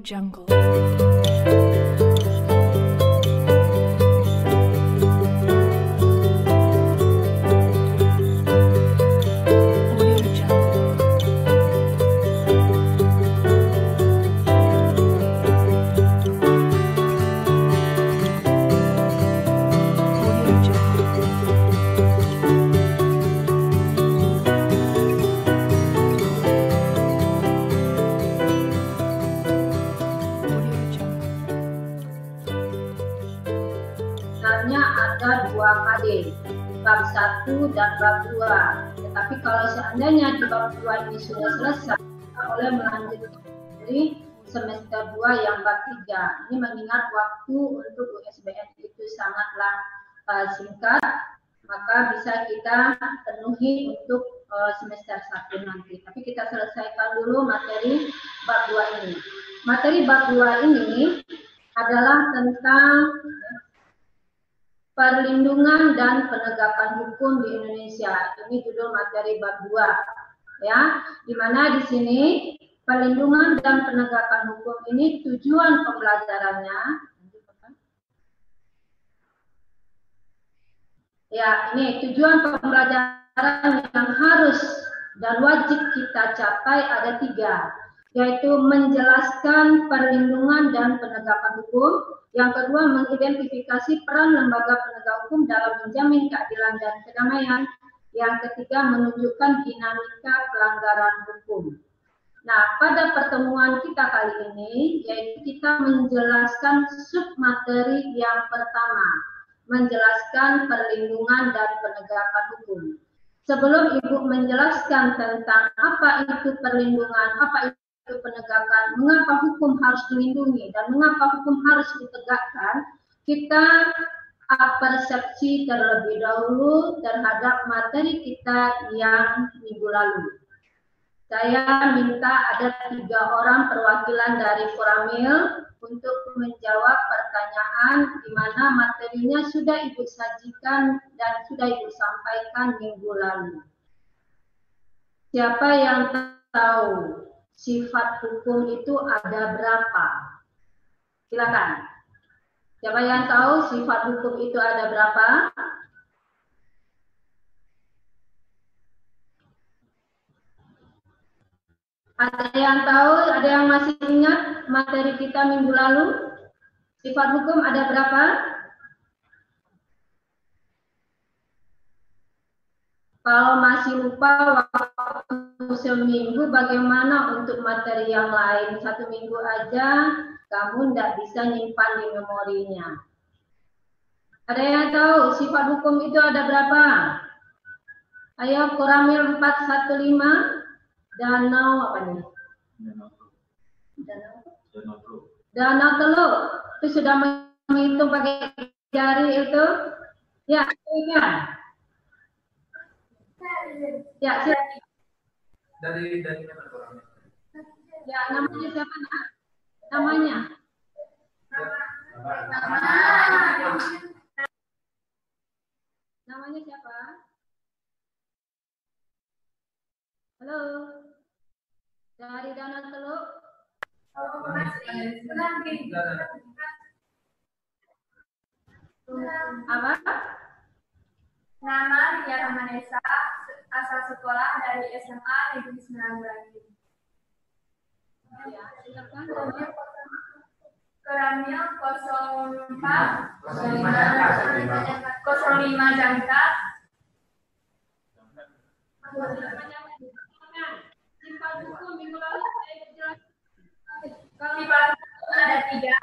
Jungle. Ada 2 KD, bab 1 dan bab 2. Tetapi kalau seandainya di bab 2 ini sudah selesai, kita boleh melanjutkan dari semester 2 yang bab 3. Ini mengingat waktu untuk USBN itu sangatlah singkat, maka bisa kita penuhi untuk semester 1 nanti. Tapi kita selesaikan dulu materi bab 2 ini. Materi bab 2 ini adalah tentang perlindungan dan penegakan hukum di Indonesia. Ini judul materi bab 2, ya. Di mana di sini perlindungan dan penegakan hukum ini tujuan pembelajarannya. Ya, ini tujuan pembelajaran yang harus dan wajib kita capai ada 3, yaitu menjelaskan perlindungan dan penegakan hukum. Yang kedua, mengidentifikasi peran lembaga penegak hukum dalam menjamin keadilan dan kedamaian. Yang ketiga, menunjukkan dinamika pelanggaran hukum. Nah, pada pertemuan kita kali ini, yaitu kita menjelaskan submateri yang pertama, menjelaskan perlindungan dan penegakan hukum. Sebelum Ibu menjelaskan tentang apa itu perlindungan, apa itu penegakan, mengapa hukum harus dilindungi dan mengapa hukum harus ditegakkan, kita persepsi terlebih dahulu terhadap materi kita yang minggu lalu. Saya minta ada 3 orang perwakilan dari Koramil untuk menjawab pertanyaan di mana materinya sudah Ibu sajikan dan sudah Ibu sampaikan minggu lalu. Siapa yang tahu sifat hukum itu ada berapa? Silakan. Siapa yang tahu sifat hukum itu ada berapa? Ada yang tahu? Ada yang masih ingat materi kita minggu lalu? Sifat hukum ada berapa? Kalau masih lupa waktu seminggu, bagaimana untuk materi yang lain? 1 minggu aja kamu tidak bisa nyimpan di memorinya. Ada yang tahu sifat hukum itu ada berapa? Ayo, Koramil 415. Danau apa nih? Danau Teluk. Itu sudah menghitung pakai jari itu? Ya, kan? Ya, silakan. Dari Ya, namanya siapa, Nak? Namanya? Namanya siapa? Halo? Dari Danau Teluk? Apa? Nama Ria Ramanesa, asal sekolah dari SMA Negeri 9 Bandung. Ya, silakan. Koramil 04 05 Jangka. Sifat hukum minggu lalu saya jelaskan. Sifat hukum ada 3.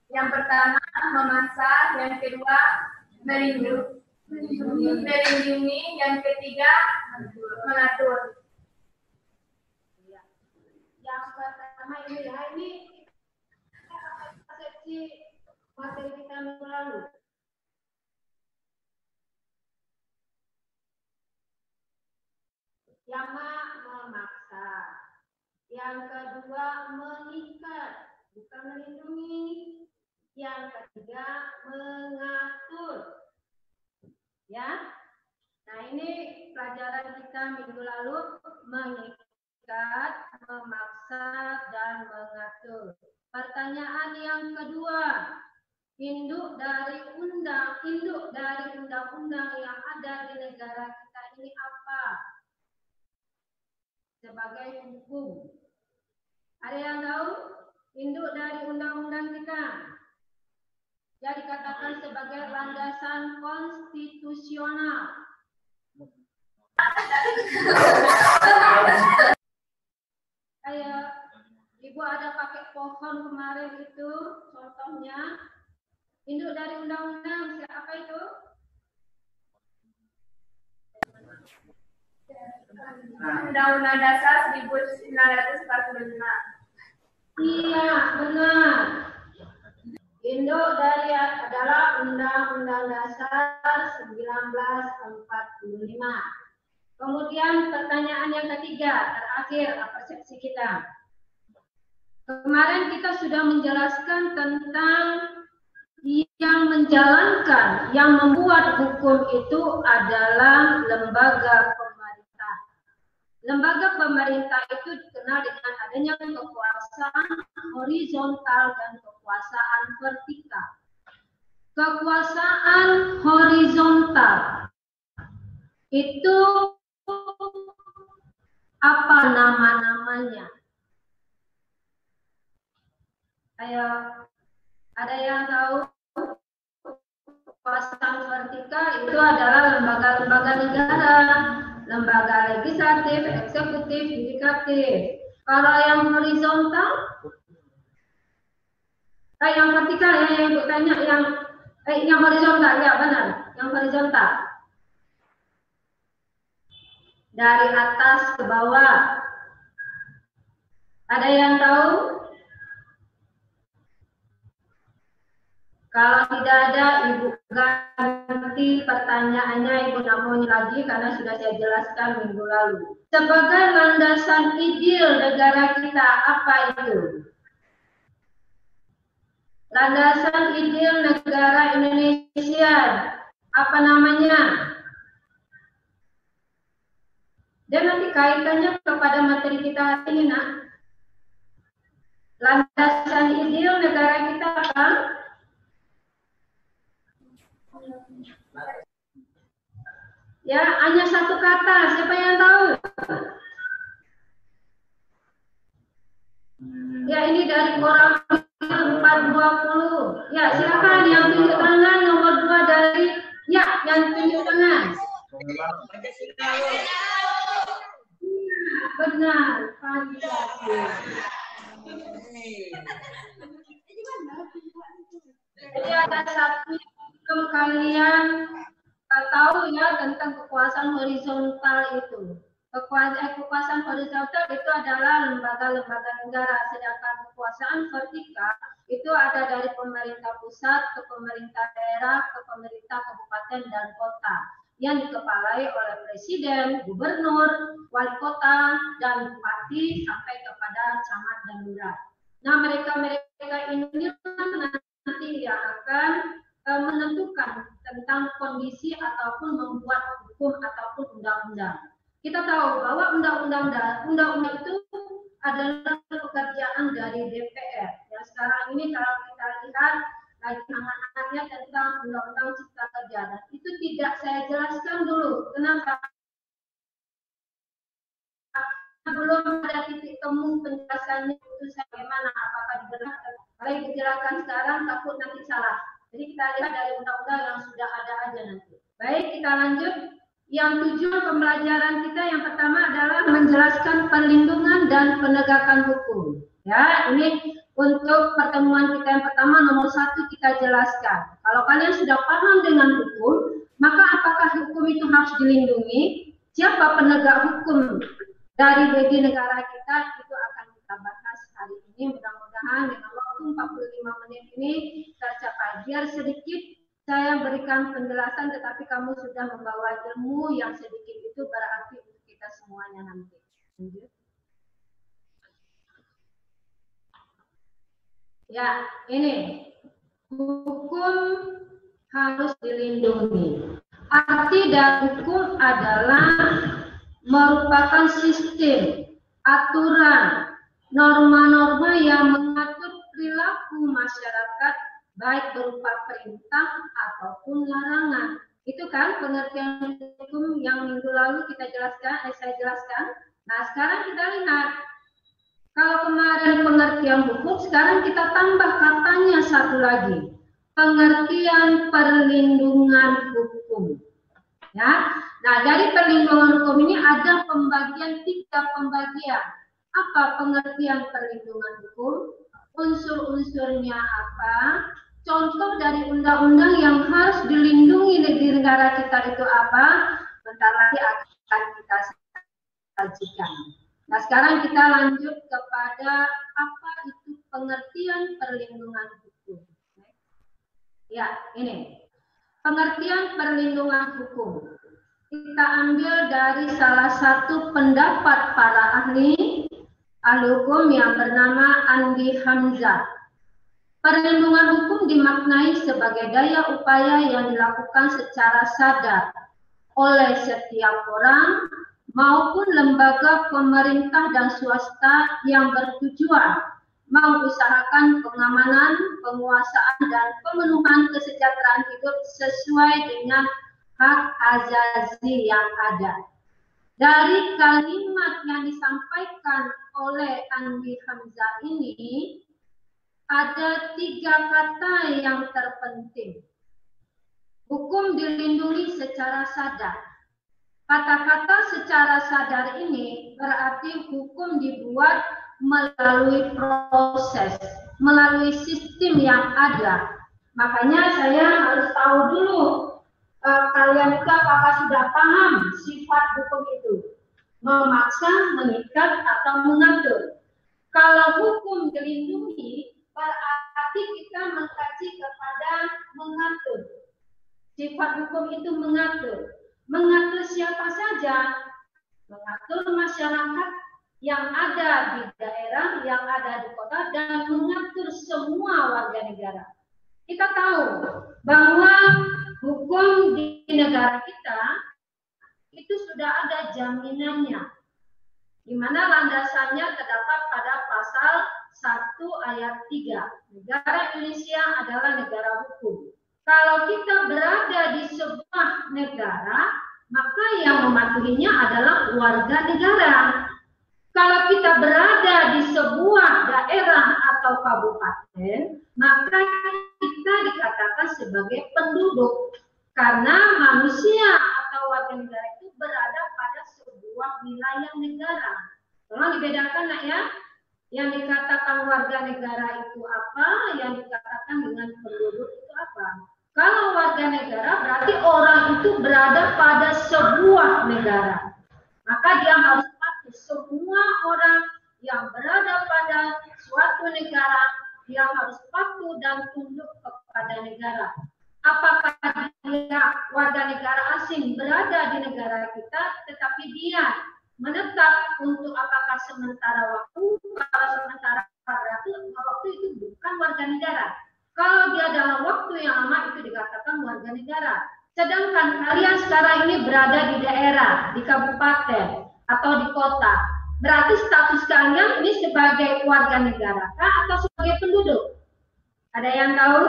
Yang pertama memaksa, yang kedua melindungi, yang ketiga mengatur. Yang pertama ini ya, ini persepsi materi kita minggu lalu. Yang memaksa, yang kedua mengikat, bukan melindungi, yang ketiga mengatur. Ya, nah ini pelajaran kita minggu lalu, mengikat, mengikat, memaksa, dan mengatur. Pertanyaan yang kedua, induk dari undang-undang yang ada di negara kita ini apa? Sebagai hukum. Ada yang tahu? Induk dari undang-undang kita yang dikatakan sebagai landasan konstitusional. Kayak Ibu ada pakai pohon kemarin itu, contohnya induk dari undang-undang apa itu? Undang-Undang Dasar 1945. Iya, benar. Induk dari adalah Undang-Undang Dasar 1945. Kemudian pertanyaan yang ketiga, terakhir, persepsi kita. Kemarin kita sudah menjelaskan tentang yang menjalankan, yang membuat hukum itu adalah lembaga pemerintah. Lembaga pemerintah itu dikenal dengan adanya kekuasaan horizontal dan kekuasaan vertikal. Kekuasaan horizontal itu apa nama-namanya? Ayo, ada yang tahu? Kekuasaan vertikal itu adalah lembaga-lembaga negara, lembaga legislatif, eksekutif, yudikatif. Kalau yang horizontal, yang vertikal ya, yang Ibu tanya yang horizontal, ya benar, yang horizontal. Dari atas ke bawah. Ada yang tahu? Kalau tidak ada, Ibu ganti pertanyaannya, Ibu tidak mau lagi karena sudah saya jelaskan minggu lalu. Sebagai landasan ideal negara kita, apa itu? Landasan ideal negara Indonesia, apa namanya? Dan nanti kaitannya kepada materi kita hari ini, nak. Landasan ideal negara kita apa? Ya, hanya satu kata. Siapa yang tahu? Ya, ini dari Koran 420. Ya, silakan yang tunjuk tangan nomor 2 dari yang tunjuk tangan. Benar, Pancasila. Jadi ada satu kalian tahu ya tentang kekuasaan horizontal itu. Kekuasaan horizontal itu adalah lembaga-lembaga negara, sedangkan kekuasaan vertikal itu ada dari pemerintah pusat ke pemerintah daerah ke pemerintah kabupaten dan kota yang dikepalai oleh presiden, gubernur, wali kota, dan bupati sampai kepada camat dan lurah. Nah, mereka ini nanti yang akan menentukan tentang kondisi ataupun membuat hukum ataupun undang-undang. Kita tahu bahwa undang-undang itu adalah pekerjaan dari DPR. Ya, sekarang ini kalau kita lihat lagi hangat-hangatnya tentang undang-undang cipta kerja, dan itu tidak saya jelaskan dulu. Kenapa? Belum ada titik temu penjelasannya itu bagaimana, apakah dijelaskan. Kalau dijelaskan sekarang takut nanti salah. Jadi kita lihat dari undang-undang yang sudah ada aja nanti. Baik, kita lanjut. Yang tujuan pembelajaran kita yang pertama adalah menjelaskan perlindungan dan penegakan hukum. Ya, ini untuk pertemuan kita yang pertama nomor 1 kita jelaskan. Kalau kalian sudah paham dengan hukum, maka apakah hukum itu harus dilindungi? Siapa penegak hukum dari bagi negara kita, itu akan kita bahas hari ini. Mudah-mudahan dengan waktu 45 menit ini tercapai. Biar sedikit saya berikan penjelasan, tetapi kamu sudah membawa ilmu yang sedikit itu berarti untuk kita semuanya nanti. Ya, ini hukum harus dilindungi. Arti dari hukum adalah merupakan sistem aturan, norma-norma yang mengatur perilaku masyarakat baik berupa perintah ataupun larangan. Itu kan pengertian hukum yang minggu lalu kita jelaskan, saya jelaskan. Nah, sekarang kita lihat. Kalau kemarin pengertian hukum, sekarang kita tambah katanya satu lagi. Pengertian perlindungan hukum. Ya. Nah, dari perlindungan hukum ini ada pembagian 3 pembagian. Apa pengertian perlindungan hukum? Unsur-unsurnya apa? Contoh dari undang-undang yang harus dilindungi di negara kita itu apa? Bentar lagi akan kita sajikan. Nah, sekarang kita lanjut kepada apa itu pengertian perlindungan hukum. Ya, ini. Pengertian perlindungan hukum. Kita ambil dari salah satu pendapat para ahli hukum yang bernama Andi Hamzah. Perlindungan hukum dimaknai sebagai daya upaya yang dilakukan secara sadar oleh setiap orang maupun lembaga pemerintah dan swasta yang bertujuan mengusahakan pengamanan, penguasaan, dan pemenuhan kesejahteraan hidup sesuai dengan hak azazi yang ada. Dari kalimat yang disampaikan oleh Andi Hamzah ini, ada 3 kata yang terpenting. Hukum dilindungi secara sadar. Kata-kata secara sadar ini berarti hukum dibuat melalui proses, melalui sistem yang ada. Makanya saya harus tahu dulu kalian itu apakah sudah paham sifat hukum itu. Memaksa, mengikat, atau mengatur. Kalau hukum dilindungi berarti kita mengkaji kepada mengatur. Sifat hukum itu mengatur. Mengatur siapa saja? Mengatur masyarakat yang ada di daerah, yang ada di kota, dan mengatur semua warga negara. Kita tahu bahwa hukum di negara kita itu sudah ada jaminannya, di mana landasannya terdapat pada pasal 1 ayat 3. Negara Indonesia adalah negara hukum. Kalau kita berada di sebuah negara, maka yang mematuhinya adalah warga negara. Kalau kita berada di sebuah daerah atau kabupaten, maka kita dikatakan sebagai penduduk. Karena manusia atau warga negara itu berada pada sebuah wilayah negara. Tolong dibedakan, nak ya. Yang dikatakan warga negara itu apa, yang dikatakan dengan penduduk itu apa. Kalau warga negara berarti orang itu berada pada sebuah negara. Maka dia harus patuh. Semua orang yang berada pada suatu negara, dia harus patuh dan tunduk kepada negara. Apakah dia warga negara asing berada di negara kita, tetapi dia menetap untuk apakah sementara waktu, kalau sementara berarti waktu itu bukan warga negara. Kalau dia dalam waktu yang lama itu dikatakan warga negara. Sedangkan kalian sekarang ini berada di daerah, di kabupaten, atau di kota. Berarti status kalian ini sebagai warga negara kah atau sebagai penduduk? Ada yang tahu?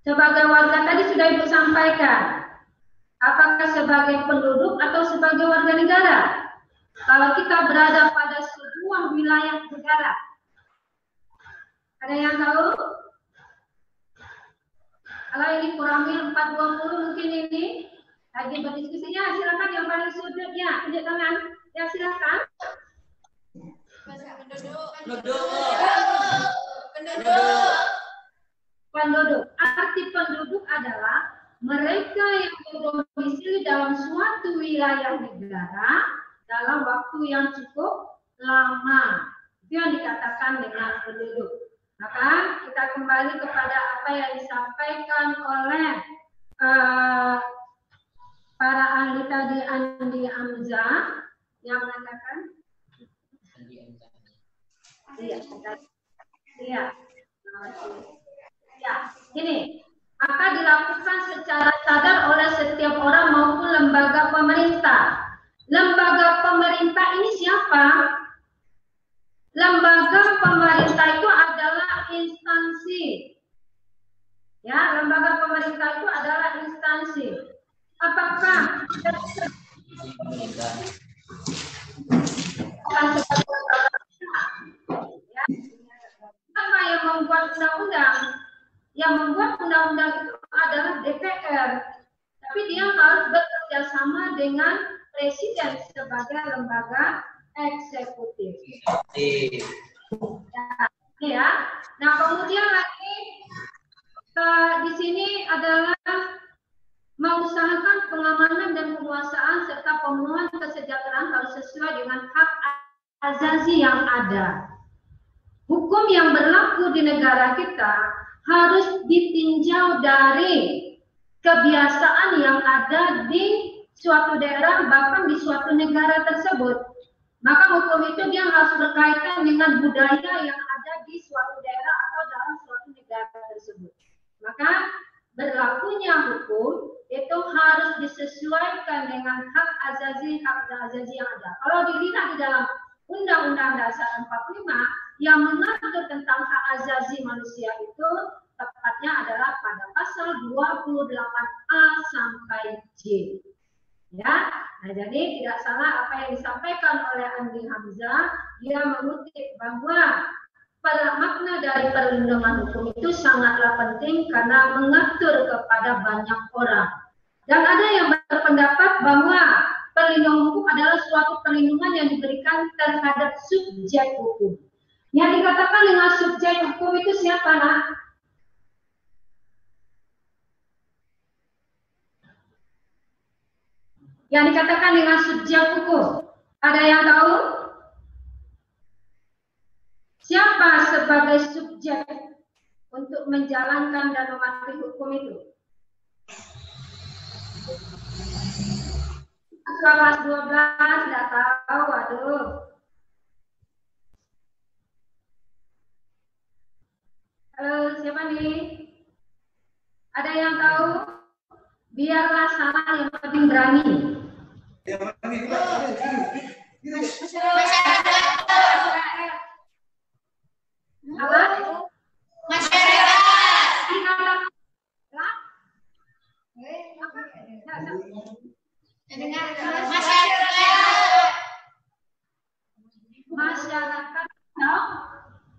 Sebagai warga tadi sudah Ibu sampaikan. Apakah sebagai penduduk atau sebagai warga negara? Kalau kita berada pada sebuah wilayah negara, ada yang tahu? Kalau ini kurang 420 mungkin ini lagi berdiskusinya, silakan yang paling sudut ya, tunjuk tangan. Ya silakan. Penduduk. Arti penduduk adalah mereka yang berdomisili dalam suatu wilayah negara dalam waktu yang cukup lama. Itu yang dikatakan dengan penduduk. Maka kita kembali kepada apa yang disampaikan oleh para ahli tadi, Andi Hamzah yang mengatakan, ini maka dilakukan secara sadar oleh setiap orang maupun lembaga pemerintah Lembaga pemerintah ini siapa? Lembaga pemerintah itu adalah instansi. Ya, lembaga pemerintah itu adalah instansi. Apakah apa yang membuat undang-undang? Yang membuat undang-undang itu adalah DPR. Tapi dia harus bekerja sama dengan presiden sebagai lembaga eksekutif. Ya. Nah, kemudian lagi di sini adalah mengusahakan pengamanan dan penguasaan serta pemenuhan kesejahteraan harus sesuai dengan hak azazi yang ada. Hukum yang berlaku di negara kita harus ditinjau dari kebiasaan yang ada di suatu daerah, bahkan di suatu negara tersebut. Maka hukum itu dia harus berkaitan dengan budaya yang ada di suatu daerah atau dalam suatu negara tersebut. Maka berlakunya hukum itu harus disesuaikan dengan hak azazi yang ada. Kalau dilihat di dalam Undang-Undang Dasar 45 yang mengatur tentang hak azazi manusia itu tepatnya adalah pada pasal 28A sampai J. Ya, nah jadi tidak salah apa yang disampaikan oleh Andi Hamzah, dia mengutip bahwa pada makna dari perlindungan hukum itu sangatlah penting karena mengatur kepada banyak orang. Dan ada yang berpendapat bahwa perlindungan hukum adalah suatu perlindungan yang diberikan terhadap subjek hukum. Yang dikatakan dengan subjek hukum itu siapa, nak? Yang dikatakan dengan subjek hukum, ada yang tahu? Siapa sebagai subjek untuk menjalankan dan mematuhi hukum itu? Kelas 12 tidak tahu, aduh. Halo, siapa nih? Ada yang tahu? Biarlah salah yang penting berani. Apa? Masyarakat. Masyarakat atau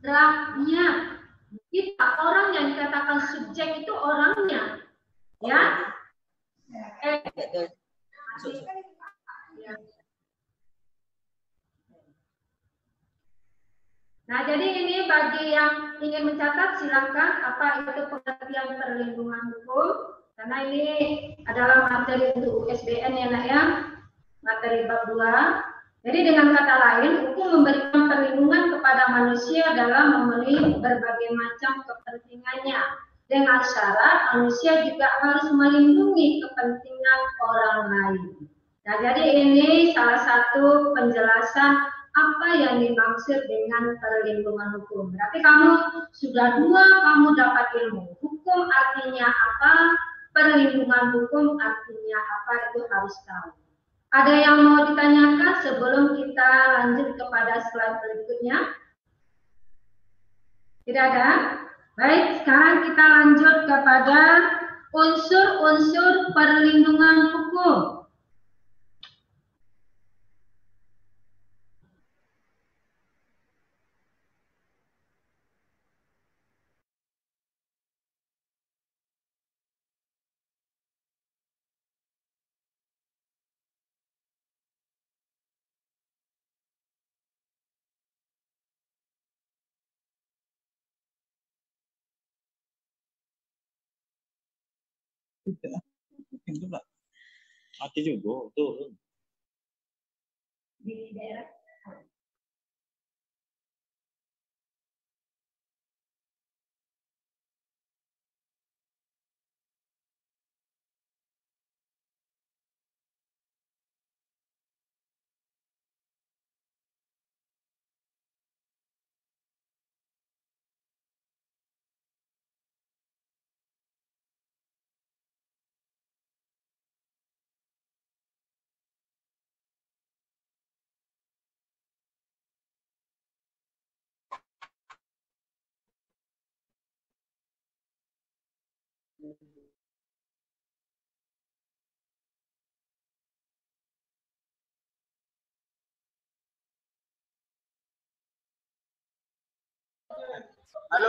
rakyat. Kita orang yang dikatakan subjek itu orangnya, ya. Nah, jadi ini bagi yang ingin mencatat silakan apa itu pengertian perlindungan hukum, karena ini adalah materi untuk USBN ya, nak ya, materi bab 2. Jadi dengan kata lain, hukum memberikan perlindungan kepada manusia dalam memenuhi berbagai macam kepentingannya. Dengan syarat manusia juga harus melindungi kepentingan orang lain. Nah, jadi ini salah satu penjelasan apa yang dimaksud dengan perlindungan hukum. Berarti kamu sudah kamu dapat ilmu. Hukum artinya apa? Perlindungan hukum artinya apa? Itu harus tahu. Ada yang mau ditanyakan sebelum kita lanjut kepada slide berikutnya? Tidak ada? Baik, sekarang kita lanjut kepada unsur-unsur perlindungan hukum. Itu lah mati juga tuh Di daerah Halo,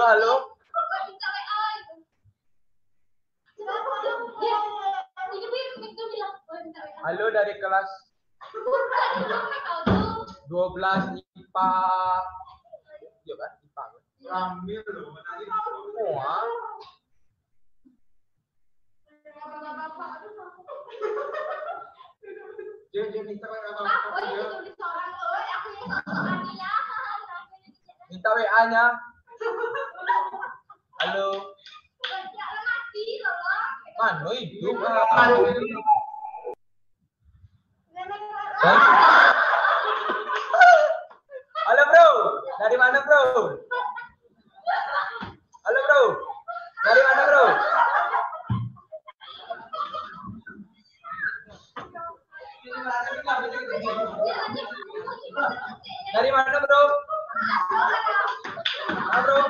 halo. Halo dari kelas 12 IPA. Iya kan? IPA. Ambil loh, oh, dia minta minta WA-nya. Halo. Mano itu Halo bro, dari mana bro? Halo bro, dari mana bro? Dari mana bro? Halo bro.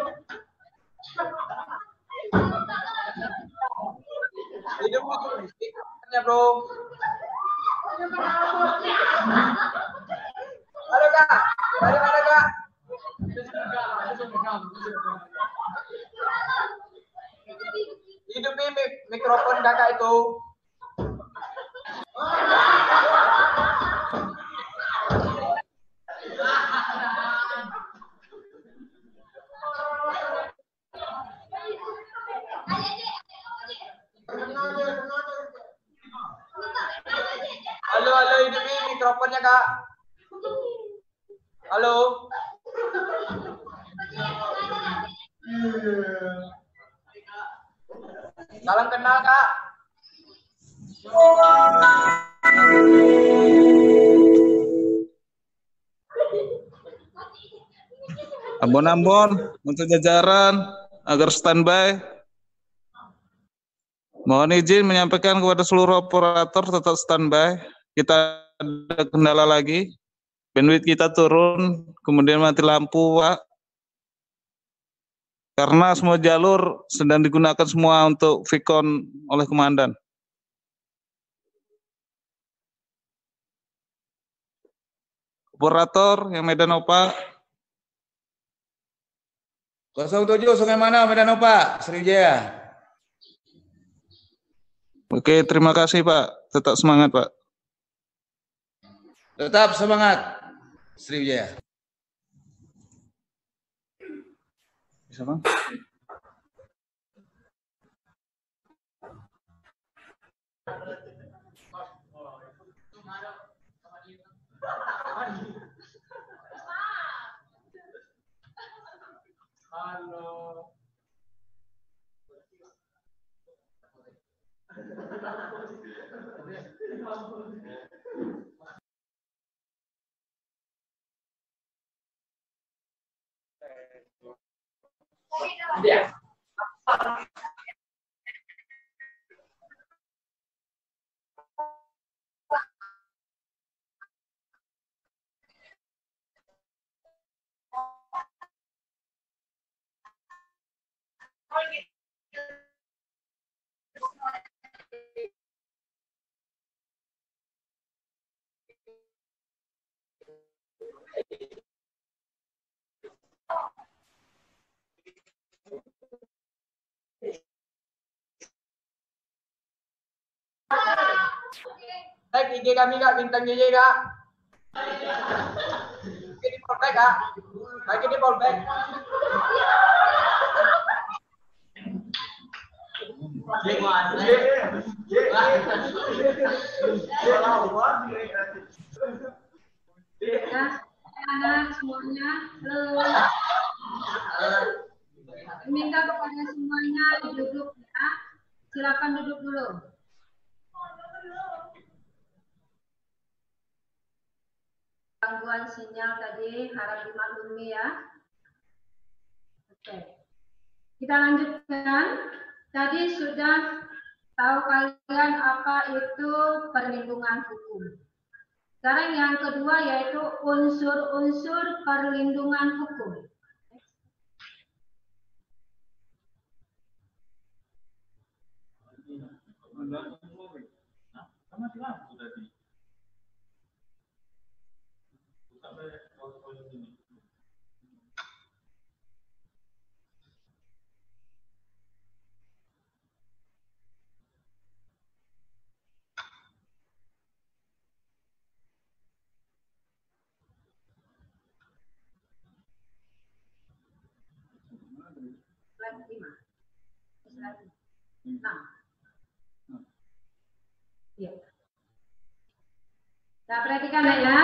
Hidup ya bro. Halo kak, dari mana kak? Hidupi mikrofon kakak itu. Halo, halo, hidupi mikrofonnya kak. Halo. Salam kenal kak. Ambon-ambon untuk jajaran agar standby. Mohon izin menyampaikan kepada seluruh operator tetap standby. Kita ada kendala lagi. Bandwidth kita turun, kemudian mati lampu, Pak. Karena semua jalur sedang digunakan semua untuk Vicon oleh komandan. Operator yang Medan Opa. 07 Sungai mana Medan Opa? Sriwijaya. Oke, terima kasih Pak. Tetap semangat Pak. Tetap semangat Sriwijaya. Bisa Bang? Halo. Ya. Like IG kami kak, bintang JJ kak. Like di fallback kak. Like di fallback. Ya, anak semuanya, halo. Minta kepada semuanya duduk ya. Silakan duduk dulu. Gangguan sinyal tadi harap dimaklumi ya. Oke. Kita lanjutkan. Tadi sudah tahu kalian apa itu perlindungan hukum. Sekarang yang kedua yaitu unsur-unsur perlindungan hukum. Slide 6. Iya. Nah, perhatikan ya.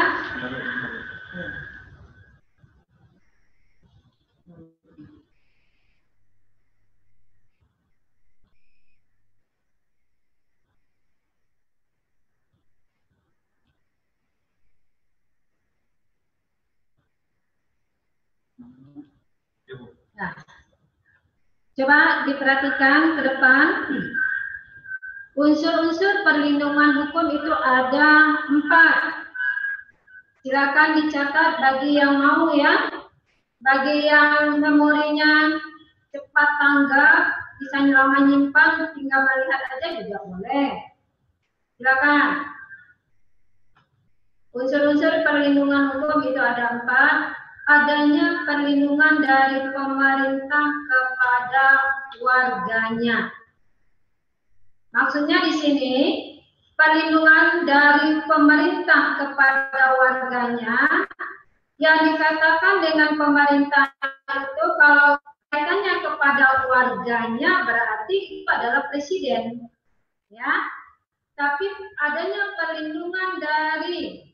Nah, coba diperhatikan ke depan. Unsur-unsur perlindungan hukum itu ada 4. Silakan dicatat bagi yang mau ya. Bagi yang memorinya cepat tanggap, bisa lama nyimpan, tinggal melihat aja juga boleh. Silakan. Unsur-unsur perlindungan hukum itu ada 4. Adanya perlindungan dari pemerintah kepada warganya. Maksudnya di sini perlindungan dari pemerintah kepada warganya, yang dikatakan dengan pemerintah itu kalau kaitannya kepada warganya berarti itu adalah presiden, ya. Tapi adanya perlindungan dari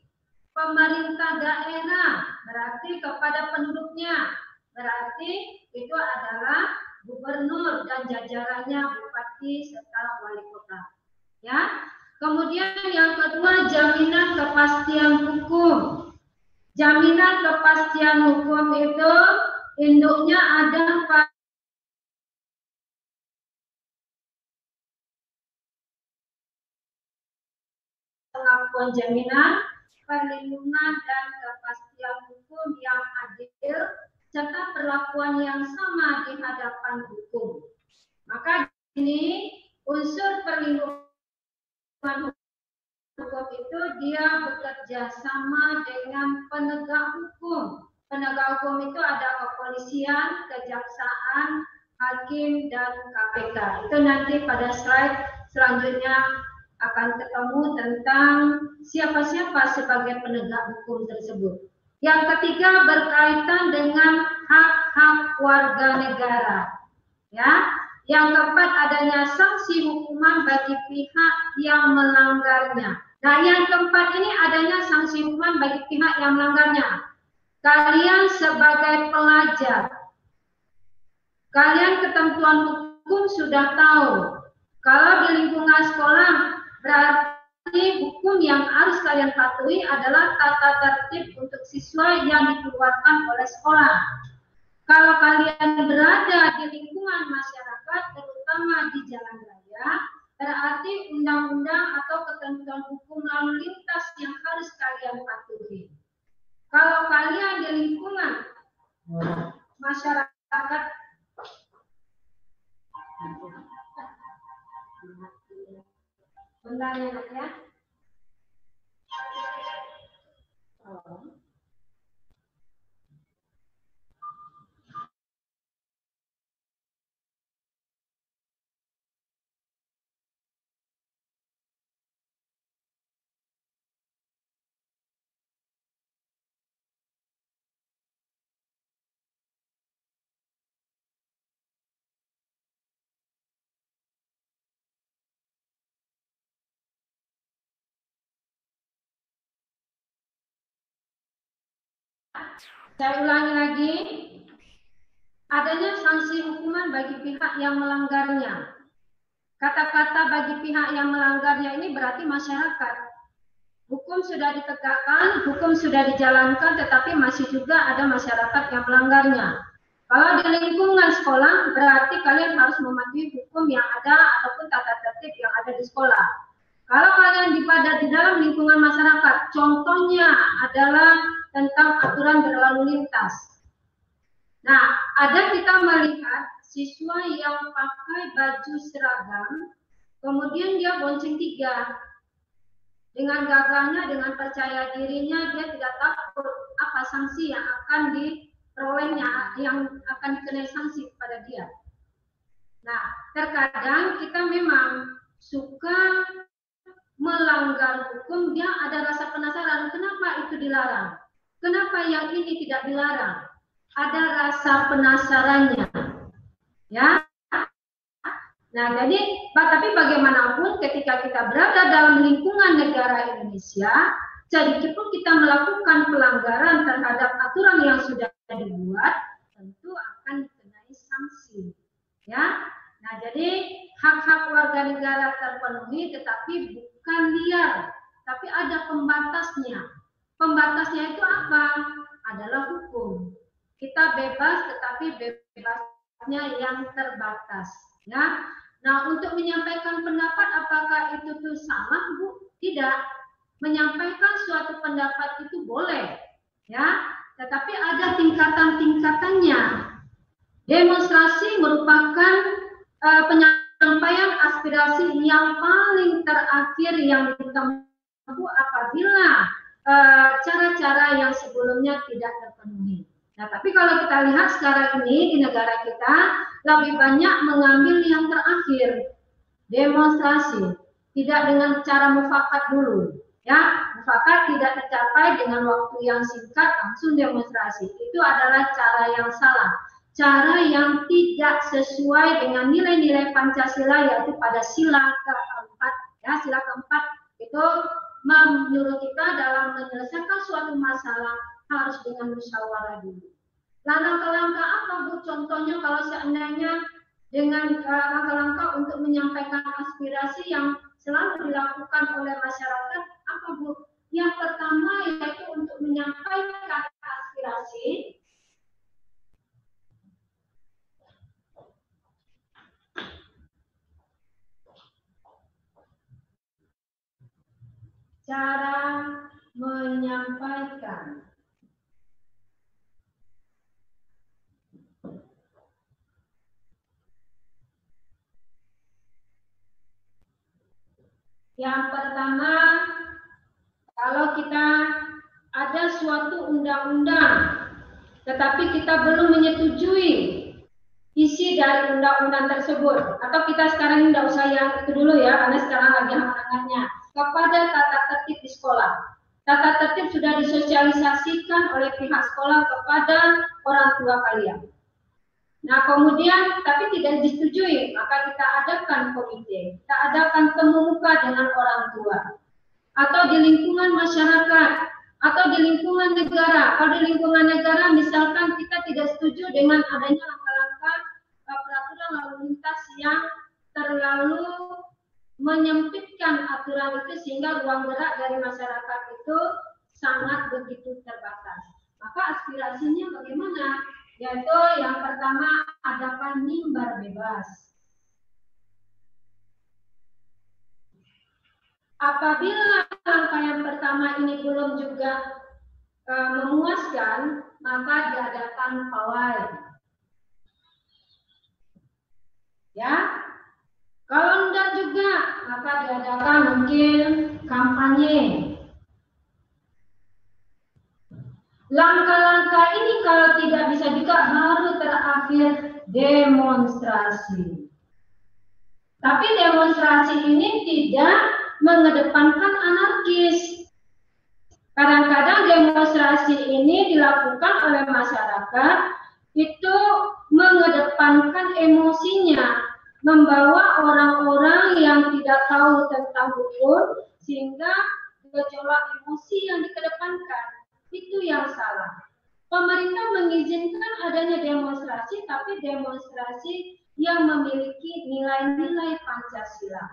pemerintah daerah berarti kepada penduduknya, berarti itu adalah gubernur dan jajarannya, bupati serta wali kota. Ya. Kemudian yang kedua, jaminan kepastian hukum. Jaminan kepastian hukum itu induknya ada pengakuan jaminan, perlindungan dan kepastian hukum yang adil serta perlakuan yang sama di hadapan hukum. Maka ini unsur perlindungan hukum itu dia bekerja sama dengan penegak hukum. Penegak hukum itu ada kepolisian, kejaksaan, hakim, dan KPK. Itu nanti pada slide selanjutnya akan ketemu tentang siapa-siapa sebagai penegak hukum tersebut. Yang ketiga berkaitan dengan hak-hak warga negara. Ya, yang keempat adanya sanksi hukuman bagi pihak yang melanggarnya. Nah, yang keempat ini adanya sanksi hukuman bagi pihak yang melanggarnya. Kalian sebagai pelajar, kalian ketentuan hukum sudah tahu. Kalau di lingkungan sekolah, berarti hukum yang harus kalian patuhi adalah tata tertib untuk siswa yang dikeluarkan oleh sekolah. Kalau kalian berada di lingkungan masyarakat, terutama di jalan raya, berarti undang-undang atau ketentuan hukum lalu lintas yang harus kalian patuhi. Kalau kalian di lingkungan masyarakat, bentar ya. Saya ulangi lagi, adanya sanksi hukuman bagi pihak yang melanggarnya. Kata-kata bagi pihak yang melanggarnya ini berarti masyarakat. Hukum sudah ditegakkan, hukum sudah dijalankan, tetapi masih juga ada masyarakat yang melanggarnya. Kalau di lingkungan sekolah, berarti kalian harus mematuhi hukum yang ada ataupun tata tertib yang ada di sekolah. Kalau kalian di dalam lingkungan masyarakat, contohnya adalah tentang aturan berlalu lintas. Nah, ada kita melihat siswa yang pakai baju seragam, kemudian dia bonceng 3. Dengan gagahnya, dengan percaya dirinya, dia tidak takut apa sanksi yang akan diperolehnya, yang akan dikenai sanksi kepada dia. Nah, terkadang kita memang suka melanggar hukum, dia ada rasa penasaran, kenapa itu dilarang? Kenapa yang ini tidak dilarang? Ada rasa penasarannya. Ya. Nah, jadi tapi bagaimanapun ketika kita berada dalam lingkungan negara Indonesia, sedikit pun kita melakukan pelanggaran terhadap aturan yang sudah dibuat, tentu akan dikenai sanksi. Ya. Nah, jadi hak-hak warga negara terpenuhi, tetapi bukan liar, tapi ada pembatasnya. Pembatasnya itu apa? Adalah hukum. Kita bebas, tetapi bebasnya yang terbatas. Ya. Nah, untuk menyampaikan pendapat apakah itu tuh salah, Bu? Tidak. Menyampaikan suatu pendapat itu boleh, ya. Tetapi ada tingkatan-tingkatannya. Demonstrasi merupakan penyampaian aspirasi yang paling terakhir yang ditempuh apabila cara-cara yang sebelumnya tidak terpenuhi. Nah, tapi kalau kita lihat sekarang ini di negara kita lebih banyak mengambil yang terakhir, demonstrasi, tidak dengan cara mufakat dulu, ya. Mufakat tidak tercapai dengan waktu yang singkat langsung demonstrasi. Itu adalah cara yang salah, cara yang tidak sesuai dengan nilai-nilai Pancasila, yaitu pada sila keempat, ya. Sila keempat itu menyuruh kita dalam menyelesaikan suatu masalah harus dengan musyawarah dulu. Langkah-langkah apa, Bu? Contohnya kalau seandainya dengan langkah-langkah untuk menyampaikan aspirasi yang selalu dilakukan oleh masyarakat, apa, Bu? Yang pertama yaitu untuk menyampaikan aspirasi, cara menyampaikan. Yang pertama, kalau kita ada suatu undang-undang, tetapi kita belum menyetujui isi dari undang-undang tersebut, atau kita sekarang tidak usah yang itu dulu ya, karena sekarang lagi hangat-hangatnya, kepada tata tertib di sekolah. Tata tertib sudah disosialisasikan oleh pihak sekolah kepada orang tua kalian. Nah, kemudian tapi tidak disetujui, maka kita adakan komite, kita adakan temu muka dengan orang tua, atau di lingkungan masyarakat, atau di lingkungan negara. Kalau di lingkungan negara, misalkan kita tidak setuju dengan adanya langkah-langkah peraturan lalu lintas yang terlalu menyempitkan aturan itu sehingga ruang gerak dari masyarakat itu sangat begitu terbatas. Maka aspirasinya bagaimana? Yaitu yang pertama adakan mimbar bebas. Apabila langkah yang pertama ini belum juga memuaskan, maka diadakan pawai. Ya, kalau tidak juga, maka diadakan mungkin kampanye. Langkah-langkah ini kalau tidak bisa juga baru terakhir demonstrasi. Tapi demonstrasi ini tidak mengedepankan anarkis. Kadang-kadang demonstrasi ini dilakukan oleh masyarakat itu mengedepankan emosinya, membawa orang-orang yang tidak tahu tentang hukum sehingga gejolak emosi yang dikedepankan. Itu yang salah. Pemerintah mengizinkan adanya demonstrasi, tapi demonstrasi yang memiliki nilai-nilai Pancasila.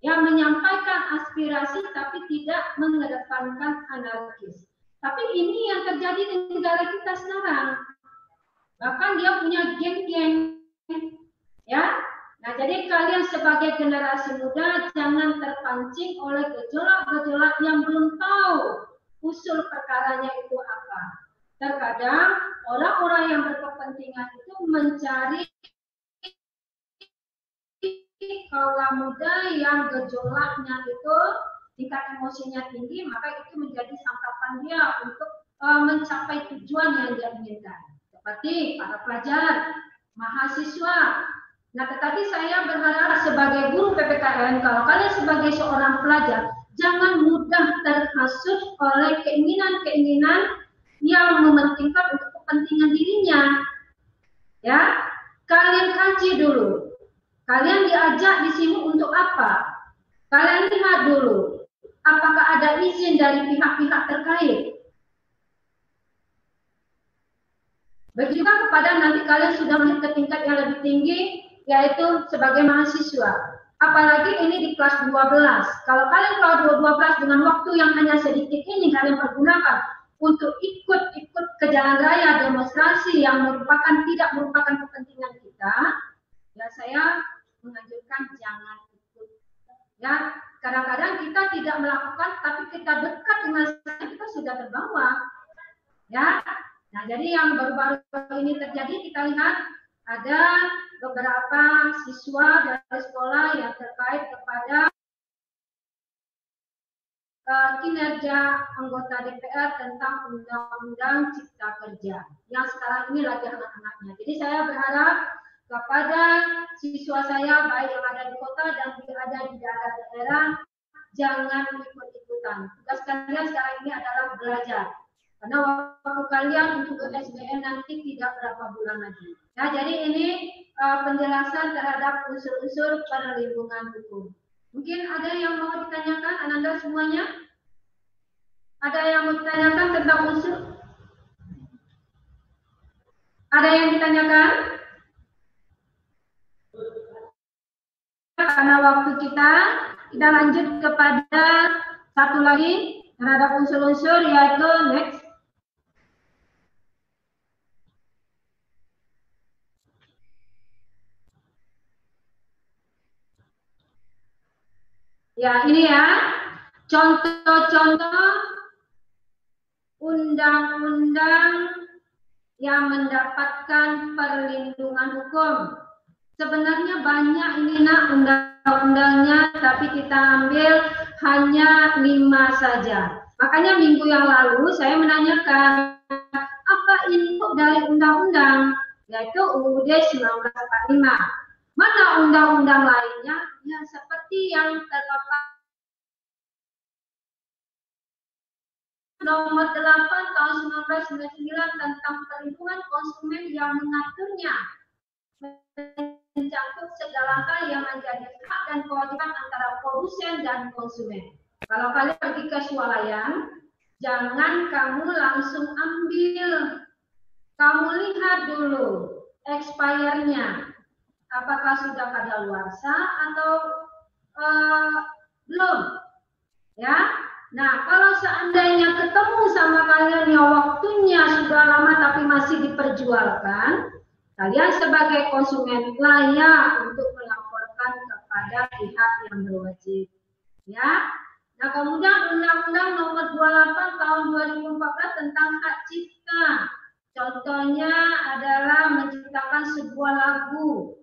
Yang menyampaikan aspirasi tapi tidak mengedepankan anarkis. Tapi ini yang terjadi di negara kita sekarang. Bahkan dia punya geng-geng. Ya. Nah, jadi kalian sebagai generasi muda jangan terpancing oleh gejolak-gejolak yang belum tahu usul perkaranya itu apa. Terkadang orang-orang yang berkepentingan itu mencari kaula muda yang gejolaknya itu tingkat emosinya tinggi, maka itu menjadi santapan dia untuk mencapai tujuan yang dia inginkan. Seperti para pelajar, mahasiswa. Nah, tetapi saya berharap sebagai guru PPKN, kalau kalian sebagai seorang pelajar, jangan mudah terhasut oleh keinginan-keinginan yang mementingkan untuk kepentingan dirinya. Ya, kalian kaji dulu. Kalian diajak di sini untuk apa? Kalian lihat dulu, apakah ada izin dari pihak-pihak terkait. Begitu juga kepada nanti kalian sudah naik ke tingkat yang lebih tinggi, yaitu sebagai mahasiswa. Apalagi ini di kelas 12. Kalau kalian kelas 12 dengan waktu yang hanya sedikit ini kalian pergunakan untuk ikut ke jalan raya demonstrasi yang tidak merupakan kepentingan kita, ya saya menganjurkan jangan ikut. Ya, kadang-kadang kita tidak melakukan, tapi kita dekat dengan saya, kita sudah terbawa. Ya, nah jadi yang baru-baru ini terjadi, kita lihat ada beberapa siswa dari sekolah yang terkait kepada kinerja anggota DPR tentang Undang-Undang Cipta Kerja yang sekarang ini lagi anak-anaknya. Jadi saya berharap kepada siswa saya baik yang ada di kota dan yang ada di daerah jangan ikut-ikutan. Tugas kalian sekarang ini adalah belajar. Karena waktu kalian untuk SBM nanti tidak berapa bulan lagi. Nah, jadi ini penjelasan terhadap unsur-unsur perlindungan hukum. Mungkin ada yang mau ditanyakan, Ananda semuanya? Ada yang mau ditanyakan tentang unsur? Ada yang ditanyakan? Karena waktu kita lanjut kepada satu lagi terhadap unsur-unsur, yaitu next. Ya, ini ya, contoh-contoh undang-undang yang mendapatkan perlindungan hukum. Sebenarnya banyak ini nak undang-undangnya, tapi kita ambil hanya 5 saja. Makanya minggu yang lalu saya menanyakan, apa input dari undang-undang? Yaitu UUD 1945. Mana undang-undang lainnya? Ya, seperti yang terdapat nomor 8 tahun 1999 tentang perlindungan konsumen yang mengaturnya mencakup segala hal yang menjadi hak dan kewajiban antara produsen dan konsumen. Kalau kalian pergi ke swalayan, jangan kamu langsung ambil. Kamu lihat dulu expirednya. Apakah sudah kadaluarsa atau belum? Ya. Nah, kalau seandainya ketemu sama kalian yang waktunya sudah lama tapi masih diperjualkan, kalian sebagai konsumen layak untuk melaporkan kepada pihak yang berwajib. Ya. Nah, kemudian Undang-Undang Nomor 28 Tahun 2014 tentang hak cipta. Contohnya adalah menciptakan sebuah lagu.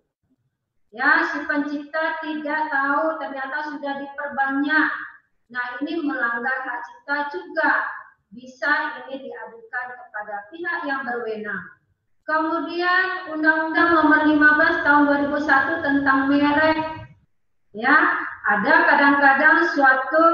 Ya, si pencipta tidak tahu ternyata sudah diperbanyak. Nah, ini melanggar hak cipta juga. Bisa ini diadukan kepada pihak yang berwenang. Kemudian Undang-Undang Nomor 15 Tahun 2001 tentang merek. Ya, ada kadang-kadang suatu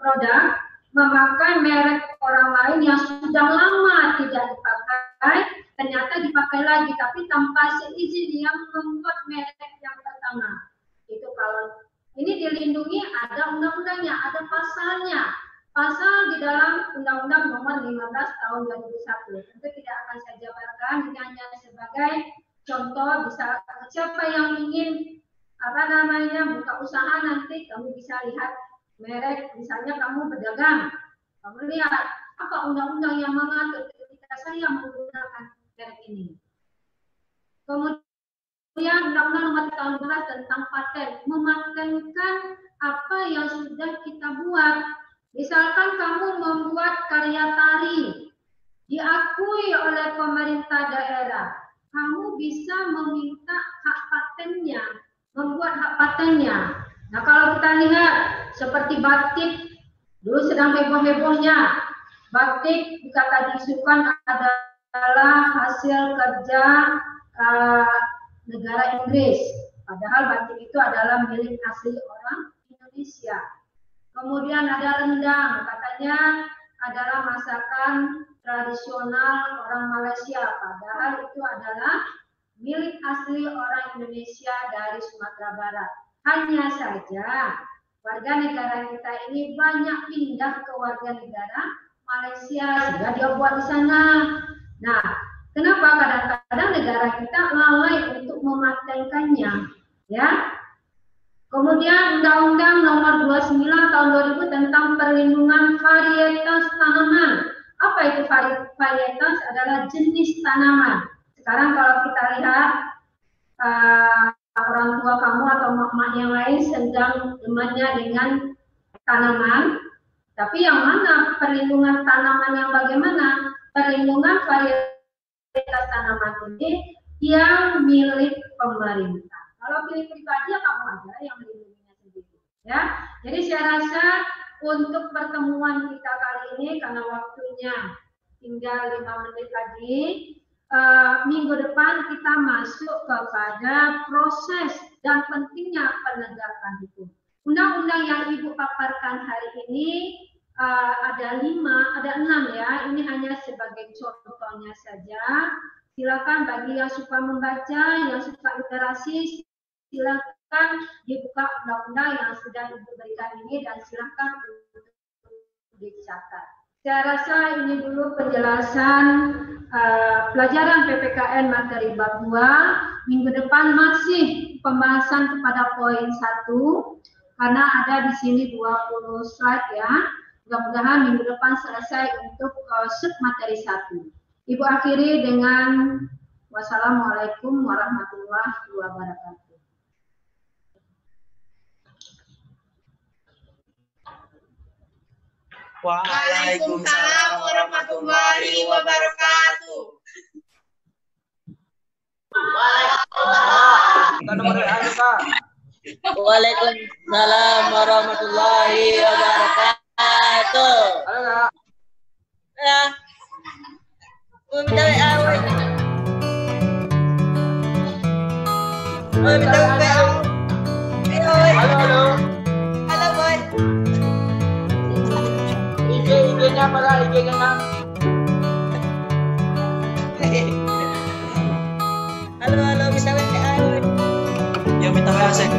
produk memakai merek orang lain yang sudah lama tidak dipakai, ternyata dipakai lagi, tapi tanpa seizin yang membuat merek yang pertama. Itu kalau ini dilindungi, ada undang-undangnya, ada pasalnya. Pasal di dalam Undang-Undang Nomor 15 Tahun 2001. Tentu tidak akan saya jabarkan, ini hanya sebagai contoh. Bisa siapa yang ingin buka usaha nanti kamu bisa lihat merek, misalnya kamu berdagang, kamu lihat apa undang-undang yang mengatur ketika saya menggunakan merek ini. Kemudian Undang-Undang Nomor 3 Tahun 2012 tentang paten, mematenkan apa yang sudah kita buat. Misalkan kamu membuat karya tari diakui oleh pemerintah daerah, kamu bisa meminta hak patennya, membuat hak patennya. Nah, kalau kita lihat seperti batik, dulu sedang heboh-hebohnya. Batik dikata diisukan adalah hasil kerja negara Inggris. Padahal batik itu adalah milik asli orang Indonesia. Kemudian ada rendang, katanya adalah masakan tradisional orang Malaysia. Padahal itu adalah milik asli orang Indonesia dari Sumatera Barat. Hanya saja warga negara kita ini banyak pindah ke warga negara Malaysia sehingga dia buat di sana. Nah, kenapa kadang-kadang negara kita lalai untuk mematenkannya, ya? Kemudian Undang-Undang Nomor 29 Tahun 2000 tentang perlindungan varietas tanaman. Apa itu varietas? Adalah jenis tanaman. Sekarang kalau kita lihat orang tua kamu atau mak-mak yang lain sedang demannya dengan tanaman, tapi yang mana perlindungan tanaman yang bagaimana? Perlindungan varietas tanaman ini yang milik pemerintah. Kalau milik pribadi ya kamu aja yang melindunginya sendiri, ya. Jadi saya rasa untuk pertemuan kita kali ini karena waktunya tinggal 5 menit lagi, minggu depan kita masuk kepada proses dan pentingnya penegakan hukum. Undang-undang yang Ibu paparkan hari ini ada 6 ya. Ini hanya sebagai contohnya saja. Silakan bagi yang suka membaca, yang suka literasi, silakan dibuka undang-undang yang sudah Ibu berikan ini dan silakan untuk dicatat. Saya rasa ini dulu penjelasan pelajaran PPKN materi bab 2. Minggu depan masih pembahasan kepada poin 1 karena ada di sini 20 slide ya. Mudah-mudahan minggu depan selesai untuk sub materi 1. Ibu akhiri dengan wassalamualaikum warahmatullahi wabarakatuh. Waalaikumsalam warahmatullahi wabarakatuh. Waalaikumsalam warahmatullahi wabarakatuh. Halo Kak. Ya. Minta WA. Minta WA. Halo. Halo boy. IG-nya apa Kak? IG-nya Kak? Halo, minta WA. Ya minta WA saya.